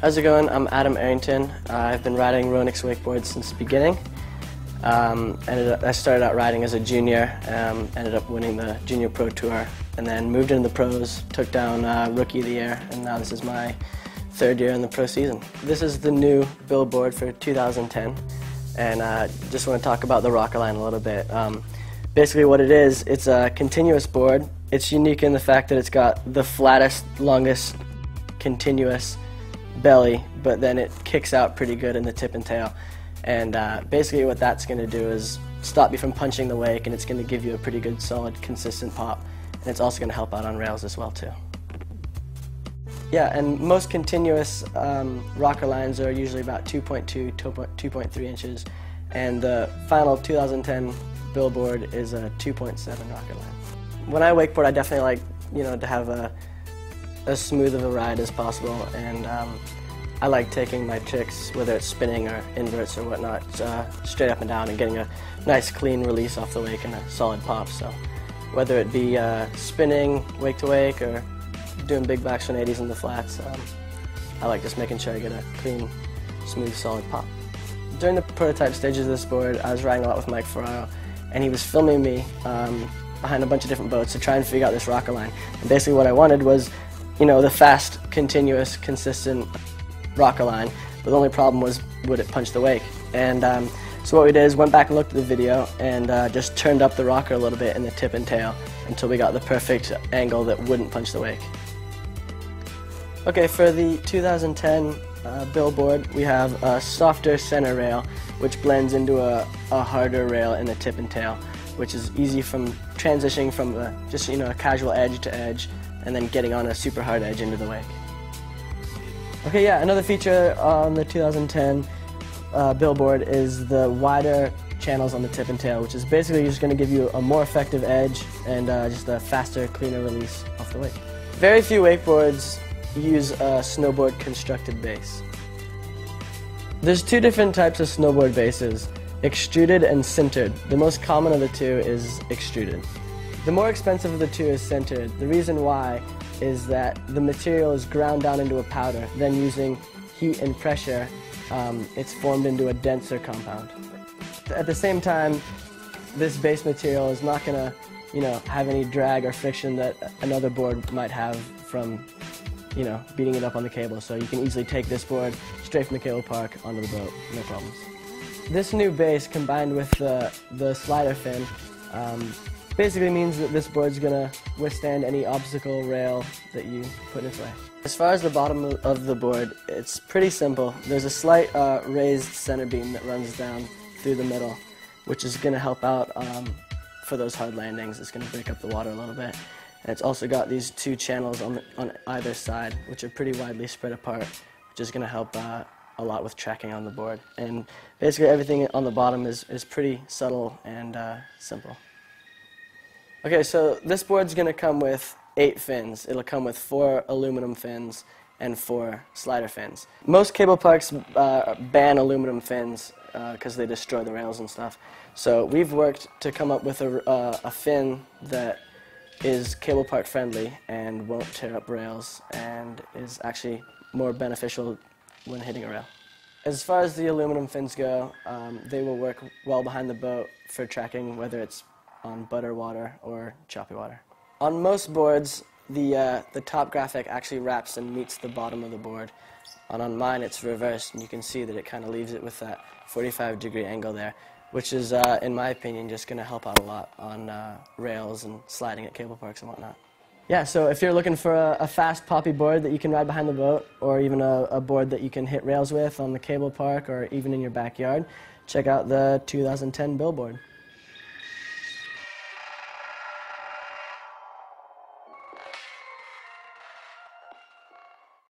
How's it going? I'm Adam Arrington. I've been riding Ronix wakeboards since the beginning. I started out riding as a junior, ended up winning the Junior Pro Tour, and then moved into the pros, took down Rookie of the Year, and now this is my third year in the pro season. This is the new billboard for 2010, and just want to talk about the Rockerline a little bit. Basically what it is, it's a continuous board. It's unique in the fact that it's got the flattest, longest, continuous belly, but then it kicks out pretty good in the tip and tail. And basically what that's going to do is stop you from punching the wake, and it's going to give you a pretty good, solid, consistent pop. And it's also going to help out on rails as well too. Yeah, and most continuous rocker lines are usually about 2.2, 2.3 inches, and the final 2010 billboard is a 2.7 rocker line. When I wakeboard, I definitely like, to have as smooth of a ride as possible, and I like taking my tricks, whether it's spinning or inverts or whatnot, straight up and down and getting a nice clean release off the wake and a solid pop. So whether it be spinning wake to wake or doing big backs 180s in the flats, I like just making sure I get a clean, smooth, solid pop. During the prototype stages of this board, I was riding a lot with Mike Ferraro, and he was filming me behind a bunch of different boats to try and figure out this rocker line. And basically what I wanted was, the fast, continuous, consistent rocker line, but the only problem was, would it punch the wake? And so what we did is went back and looked at the video and just turned up the rocker a little bit in the tip and tail until we got the perfect angle that wouldn't punch the wake. Okay, for the 2010 billboard, we have a softer center rail, which blends into a harder rail in the tip and tail, which is easy from transitioning from just a casual edge to edge, and then getting on a super hard edge into the wake. Okay, yeah, another feature on the 2010 billboard is the wider channels on the tip and tail, which is basically just going to give you a more effective edge and just a faster, cleaner release off the wake. Very few wakeboards use a snowboard constructed base. There's two different types of snowboard bases, extruded and sintered. The most common of the two is extruded. The more expensive of the two is sintered. The reason why is that the material is ground down into a powder, then using heat and pressure, it's formed into a denser compound. At the same time, this base material is not going to, have any drag or friction that another board might have from, beating it up on the cable. So you can easily take this board straight from the cable park onto the boat, no problems. This new base combined with the slider fin basically means that this board's going to withstand any obstacle rail that you put in its way. As far as the bottom of the board, it's pretty simple. There's a slight raised center beam that runs down through the middle, which is going to help out for those hard landings. It's going to break up the water a little bit. And it's also got these two channels on either side, which are pretty widely spread apart, which is going to help a lot with tracking on the board. And basically everything on the bottom is pretty subtle and simple. Okay, so this board's going to come with 8 fins. It'll come with 4 aluminum fins and 4 slider fins. Most cable parks ban aluminum fins because they destroy the rails and stuff. So we've worked to come up with a fin that is cable park friendly and won't tear up rails and is actually more beneficial when hitting a rail. As far as the aluminum fins go, they will work well behind the boat for tracking, whether it's on butter water or choppy water. On most boards, the top graphic actually wraps and meets the bottom of the board. And on mine, it's reversed, and you can see that it kind of leaves it with that 45-degree angle there, which is, in my opinion, just going to help out a lot on rails and sliding at cable parks and whatnot. Yeah, so if you're looking for a fast poppy board that you can ride behind the boat, or even a board that you can hit rails with on the cable park or even in your backyard, check out the 2010 billboard.